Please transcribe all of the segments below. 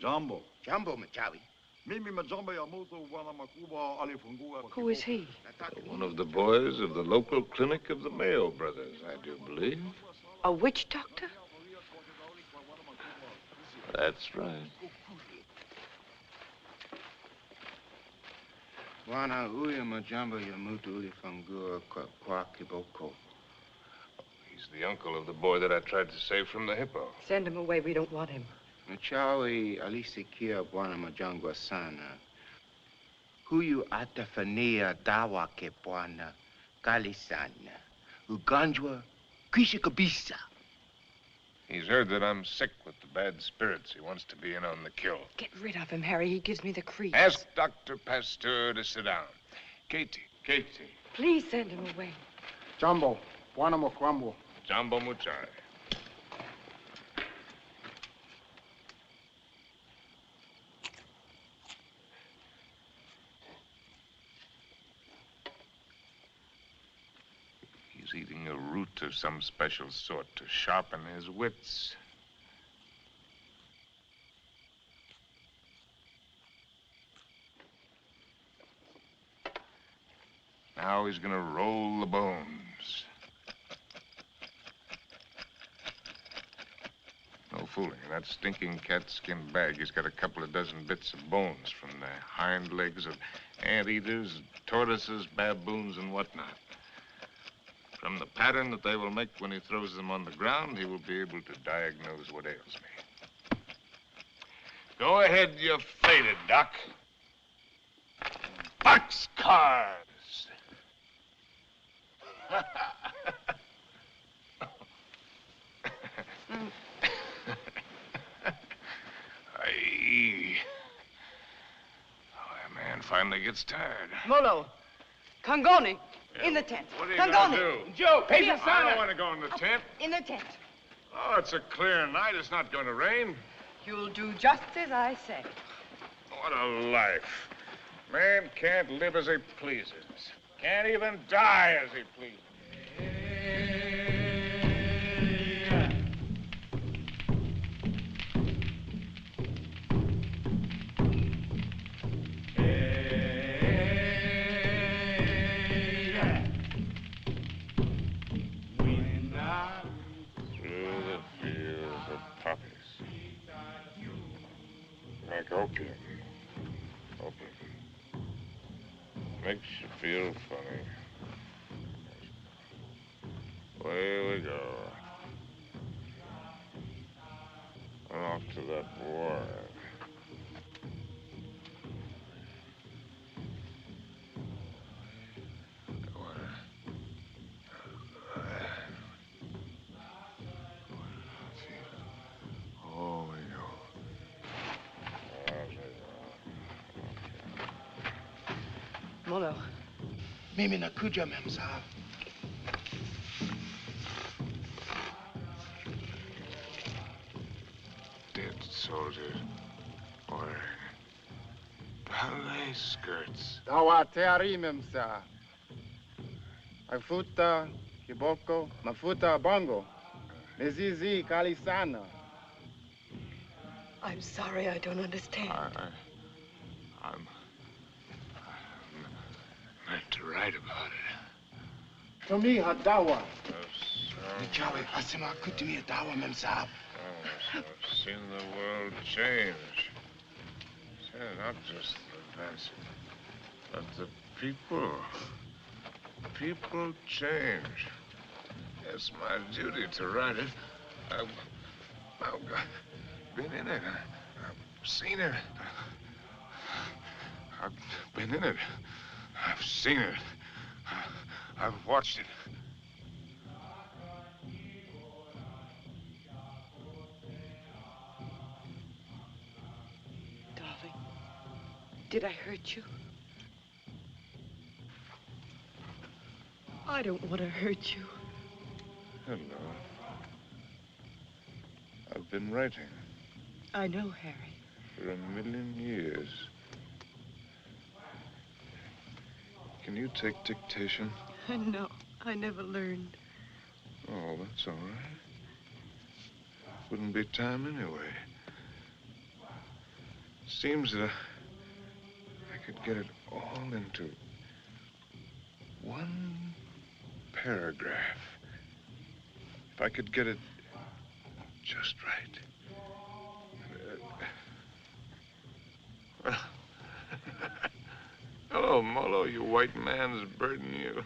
Jambo. Jambo, Machawi. Who is he? One of the boys of the local clinic of the Mayo brothers, I do believe. A witch doctor? That's right. Wana uya majambo ya mutu uli fangua kwa kiboko. He's the uncle of the boy that I tried to save from the hippo. Send him away. We don't want him. Machawi alisikia bwana majangwa sana. Huyu atafania dawa ke bwana kali sana. Ugonjwa kwisha kabisa. He's heard that I'm sick with the bad spirits. He wants to be in on the kill. Get rid of him, Harry. He gives me the creeps. Ask Dr. Pasteur to sit down. Katie. Please send him away. Jambo, bwana mokwambo. Jambo Muchai. He's eating a root of some special sort to sharpen his wits. Now he's gonna roll the bones. No fooling. In that stinking catskin bag, he's got a couple of dozen bits of bones from the hind legs of anteaters, tortoises, baboons, and whatnot. From the pattern that they will make when he throws them on the ground, he will be able to diagnose what ails me. Go ahead, you're faded, Doc. Boxcars! A man finally gets tired. Molo. Kangoni. In the tent. What are you gonna do? Joe, I don't want to go in the tent. In the tent. Oh, it's a clear night. It's not going to rain. You'll do just as I say. What a life. Man can't live as he pleases. Can't even die as he pleases. Like opium. Makes you feel funny. Away we go. And off to that war. Molo. Mimi nakuja, Memsa. Dead soldiers wearing ballet skirts. Dawa teari memsa. Mafuta kiboko, mafuta bongo. Mizizi kali sana. I'm sorry, I don't understand. I'm meant to write about it. To me, hadawa. Machawi, asema kutumia dawa, Memsa. I've seen the world change. Not just the advance, but the people. People change. It's my duty to write it. I've been in it. I've seen it. I've been in it. I've seen it. I've watched it. Darling, did I hurt you? I don't want to hurt you. Hello. I've been writing. I know, Harry. For 1,000,000 years. Can you take dictation? No, I never learned. Oh, that's all right. Wouldn't be time anyway. Seems that I could get it all into one paragraph. If I could get it just right. Well, hello, Molo, you white man's burden, you.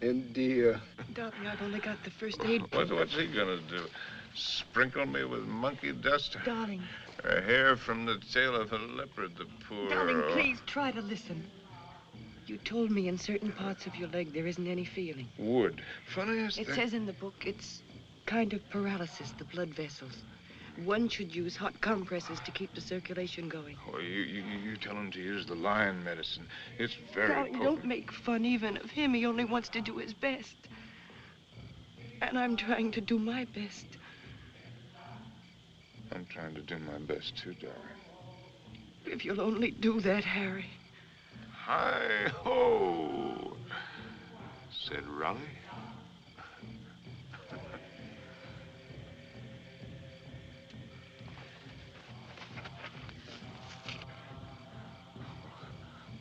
Indio. Darling, I've only got the first aid kit. What's he gonna do? Sprinkle me with monkey dust? Darling. A hair from the tail of a leopard, the poor... Darling, please try to listen. You told me in certain parts of your leg there isn't any feeling. Wood. Funniest It thing... says in the book it's kind of paralysis, the blood vessels. One should use hot compresses to keep the circulation going. Oh, you tell him to use the lion medicine. It's very Darling, potent. don't make fun even of him. He only wants to do his best. And I'm trying to do my best. I'm trying to do my best, too, darling. If you'll only do that, Harry. Hi-ho, said Raleigh.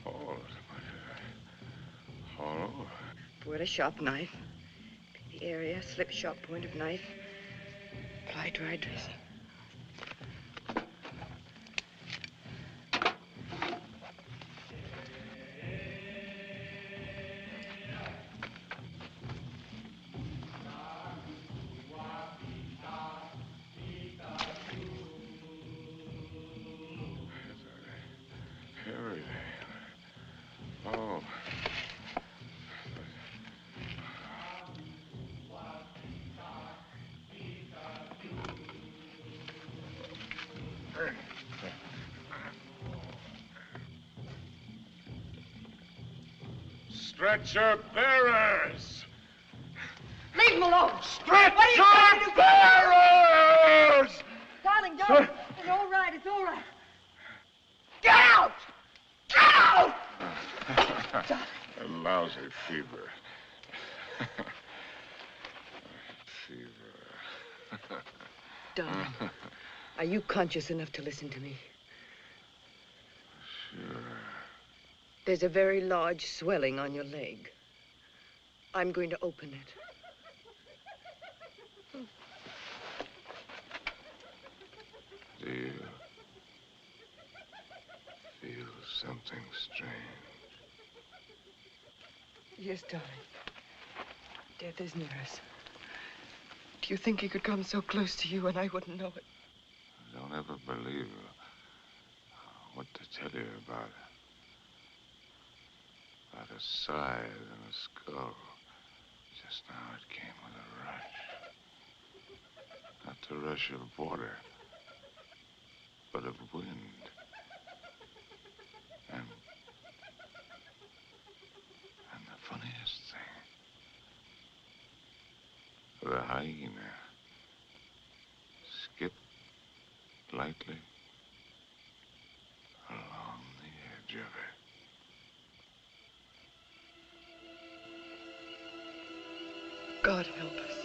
All over. Pour a sharp knife. The area, slip sharp point of knife. Apply dry dressing. Harry. Oh. Stretcher bearers! Leave him alone! Stretcher bearers! Darling, darling, it's all right, it's all right. Get out! Get out! A lousy fever. Fever. Darling, are you conscious enough to listen to me? Sure. There's a very large swelling on your leg. I'm going to open it. Do you feel something strange? Yes, darling. Death is near us. Do you think he could come so close to you and I wouldn't know it? I don't ever believe what to tell you about it. About a scythe and a skull. Just now it came with a rush. Not the rush of water, but of wind. And the funniest thing, the hyena skipped lightly along the edge of it. God help us.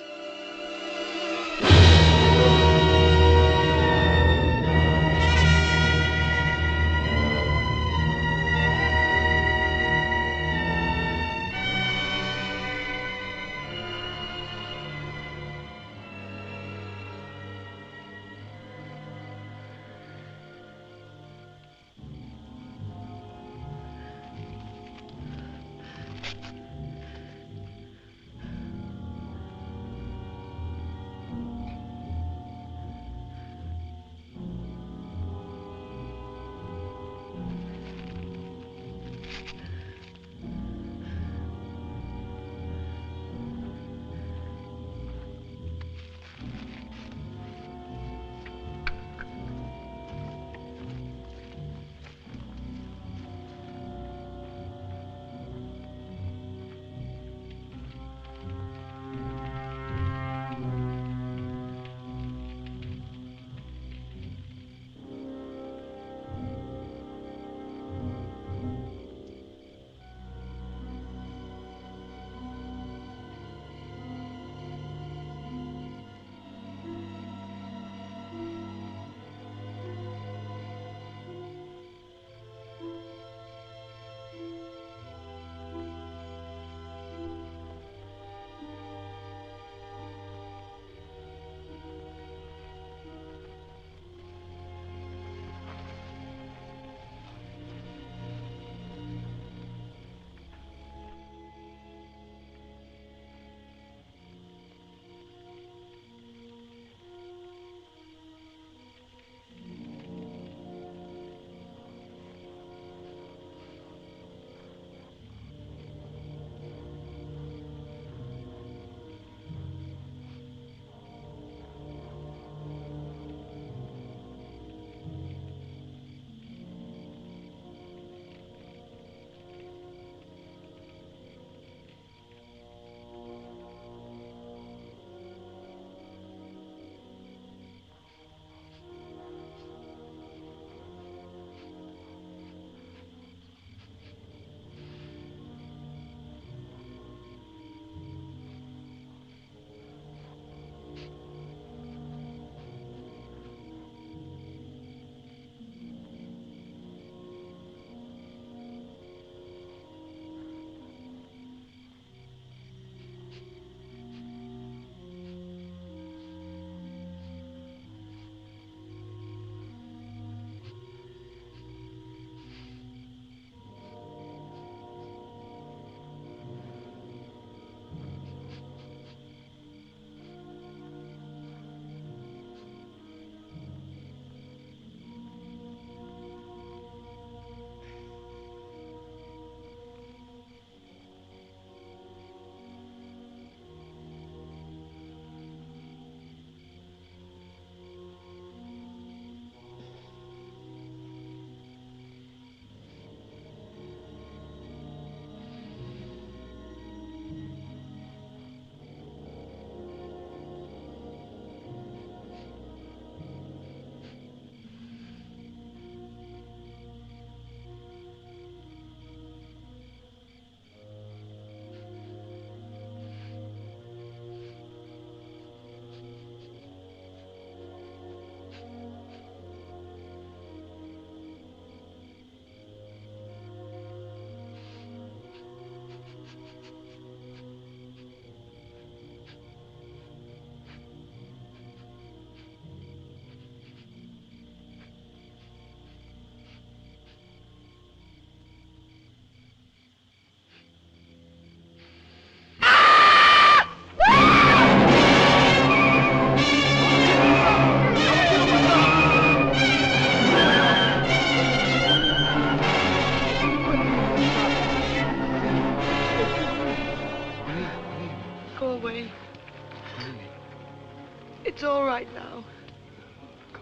right now.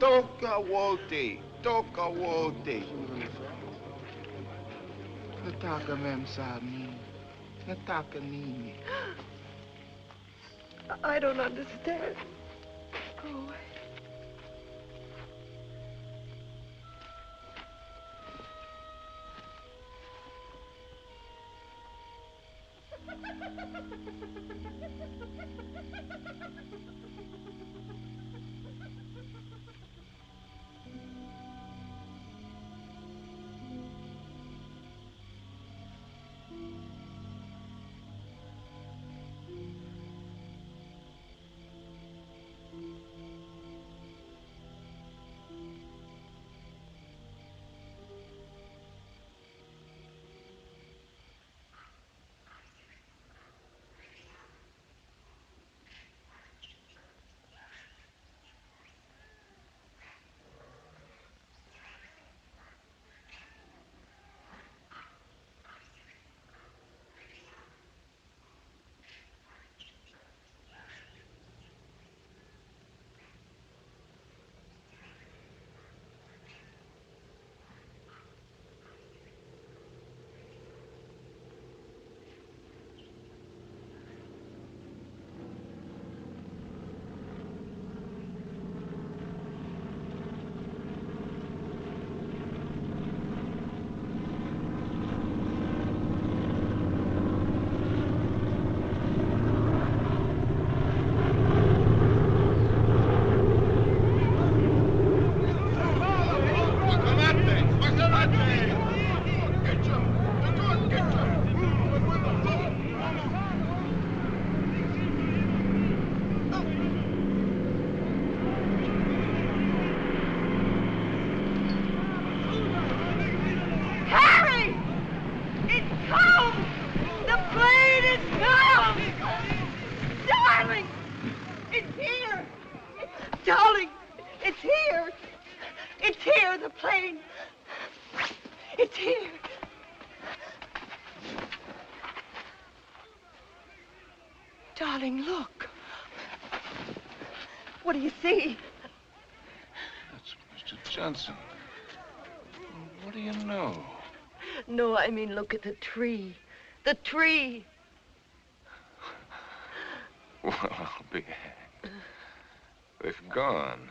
Toka wote. Toka wote. Nataka mem sa amin. Nataka nini. I don't understand. Go away. Darling, it's here. It's here, the plane. It's here. Darling, look. What do you see? That's Mr. Johnson. What do you know? No, I mean, look at the tree. The tree. Well, I'll be hanged. They've gone.